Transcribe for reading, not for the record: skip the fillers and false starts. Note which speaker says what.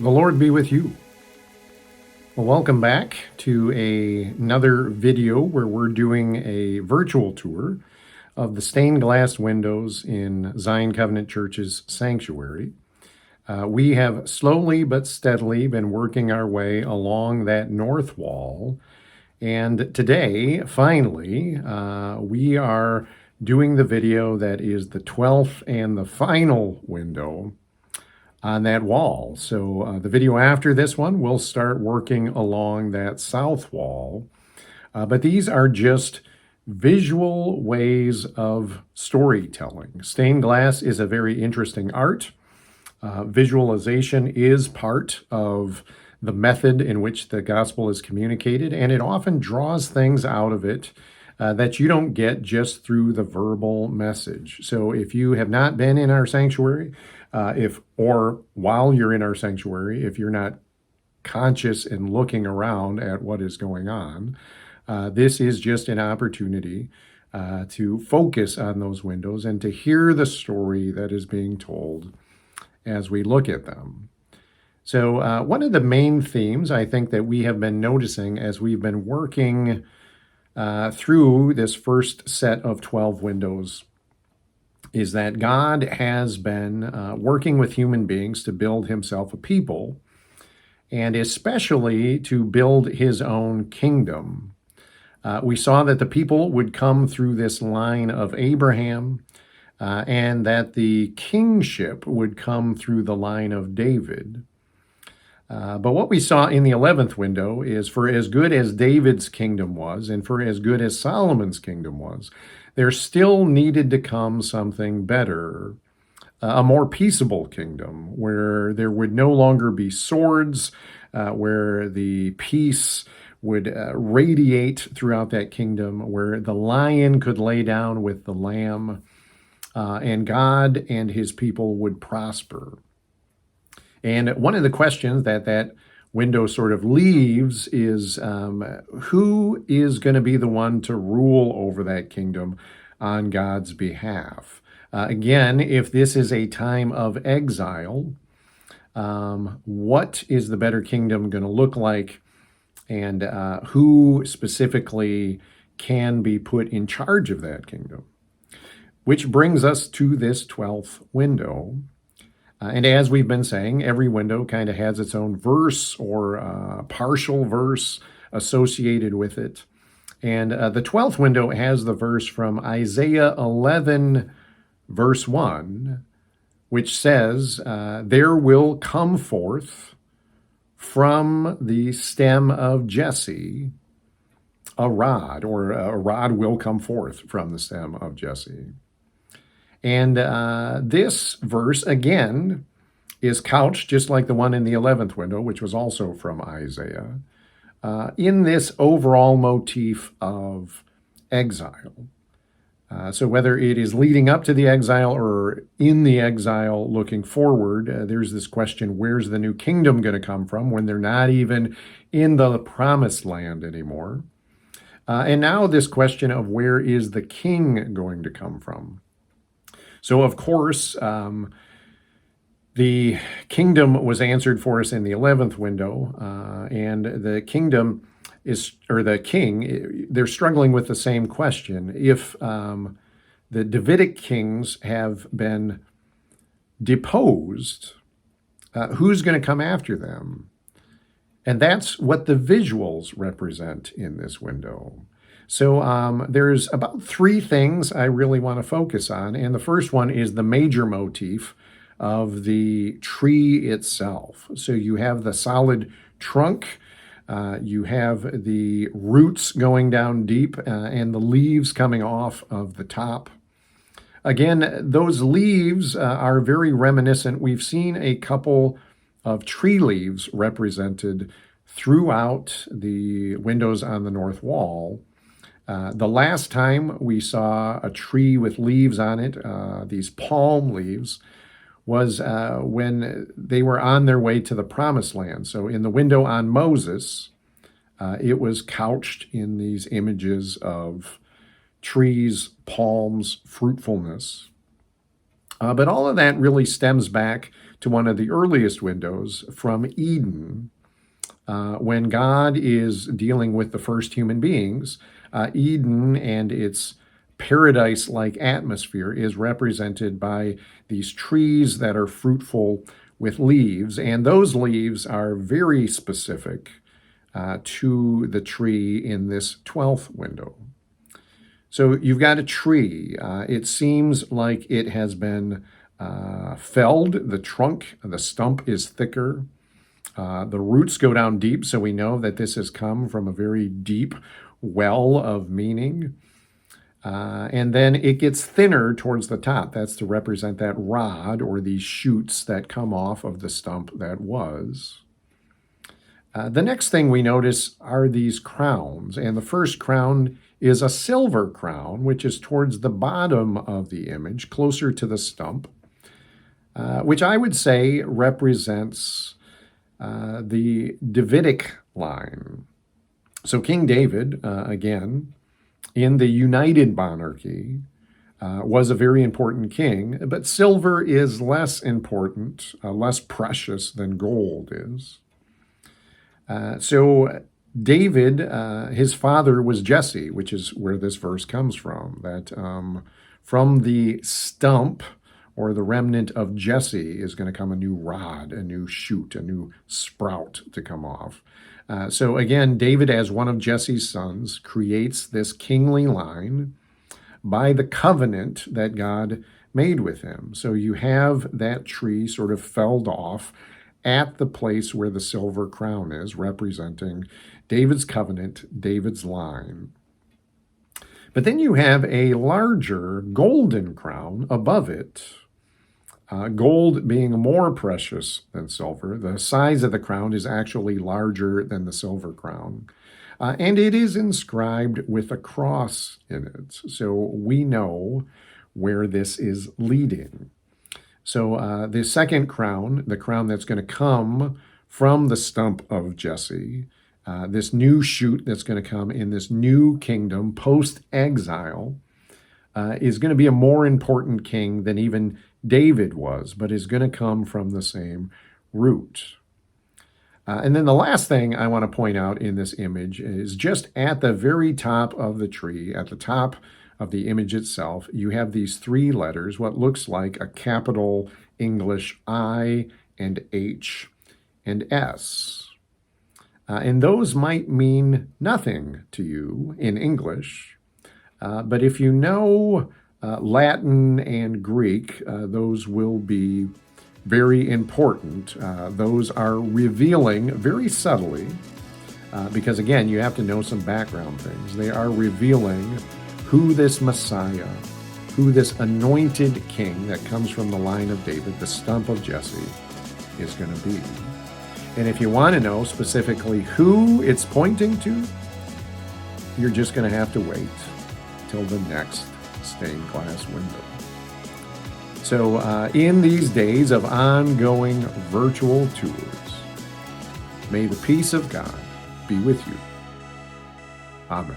Speaker 1: The Lord be with you. Well, welcome back to another video where we're doing a virtual tour of the stained glass windows in Zion Covenant Church's sanctuary. We have slowly but steadily been working our way along that north wall. And today, finally, we are doing the video that is the 12th and the final window on that wall. So the video after this one, we'll start working along that south wall. But these are just visual ways of storytelling. Stained glass is a very interesting art. Visualization is part of the method in which the gospel is communicated, and it often draws things out of it that you don't get just through the verbal message. So if you have not been in our sanctuary, or while you're in our sanctuary, if you're not conscious and looking around at what is going on, this is just an opportunity to focus on those windows and to hear the story that is being told as we look at them. So one of the main themes I think that we have been noticing as we've been working through this first set of 12 windows is that God has been working with human beings to build himself a people, and especially to build his own kingdom. We saw that the people would come through this line of Abraham, and that the kingship would come through the line of David. But what we saw in the 11th window is, for as good as David's kingdom was, and for as good as Solomon's kingdom was, there still needed to come something better, a more peaceable kingdom, where there would no longer be swords, where the peace would radiate throughout that kingdom, where the lion could lay down with the lamb, and God and his people would prosper. And one of the questions that window sort of leaves is who is going to be the one to rule over that kingdom on God's behalf? Again, if this is a time of exile, what is the better kingdom going to look like? And who specifically can be put in charge of that kingdom? Which brings us to this 12th window. And as we've been saying, every window kind of has its own verse or partial verse associated with it. And the 12th window has the verse from Isaiah 11, verse 1, which says, there will come forth from the stem of Jesse a rod, or a rod will come forth from the stem of Jesse. And this verse, again, is couched, just like the one in the 11th window, which was also from Isaiah, in this overall motif of exile. So whether it is leading up to the exile or in the exile looking forward, there's this question, where's the new kingdom going to come from when they're not even in the promised land anymore? And now this question of where is the king going to come from? So, of course, the kingdom was answered for us in the 11th window, and the kingdom is, or the king, they're struggling with the same question. If the Davidic kings have been deposed, who's going to come after them? And that's what the visuals represent in this window. So there's about three things I really want to focus on. And the first one is the major motif of the tree itself. So you have the solid trunk, you have the roots going down deep, and the leaves coming off of the top. Again, those leaves are very reminiscent. We've seen a couple of tree leaves represented throughout the windows on the north wall. The last time we saw a tree with leaves on it, these palm leaves, was when they were on their way to the promised land. So in the window on Moses, it was couched in these images of trees, palms, fruitfulness. But all of that really stems back to one of the earliest windows from Eden. When God is dealing with the first human beings, Eden and its paradise-like atmosphere is represented by these trees that are fruitful with leaves, and those leaves are very specific to the tree in this 12th window. So you've got a tree. It seems like it has been felled. The trunk, the stump is thicker. The roots go down deep, so we know that this has come from a very deep well of meaning. And then it gets thinner towards the top. That's to represent that rod or these shoots that come off of the stump that was. The next thing we notice are these crowns. And the first crown is a silver crown, which is towards the bottom of the image, closer to the stump, which I would say represents the Davidic line. So King David, again, in the united monarchy, was a very important king, but silver is less important, less precious than gold is. So David, his father was Jesse, which is where this verse comes from, that from the stump or the remnant of Jesse is going to come a new rod, a new shoot, a new sprout to come off. So again, David, as one of Jesse's sons, creates this kingly line by the covenant that God made with him. So you have that tree sort of felled off at the place where the silver crown is, representing David's covenant, David's line. But then you have a larger golden crown above it, gold being more precious than silver. The size of the crown is actually larger than the silver crown. And it is inscribed with a cross in it. So we know where this is leading. So the second crown, the crown that's going to come from the stump of Jesse, this new shoot that's going to come in this new kingdom post-exile, is going to be a more important king than even David was, but is going to come from the same root. And then the last thing I want to point out in this image is just at the very top of the tree, at the top of the image itself, you have these three letters, what looks like a capital English I and H and S. And those might mean nothing to you in English, but if you know Latin and Greek, those will be very important. Those are revealing very subtly, because again, you have to know some background things. They are revealing who this Messiah, who this anointed king that comes from the line of David, the stump of Jesse, is going to be. And if you want to know specifically who it's pointing to, you're just going to have to wait till the next stained glass window. So in these days of ongoing virtual tours, may the peace of God be with you. Amen.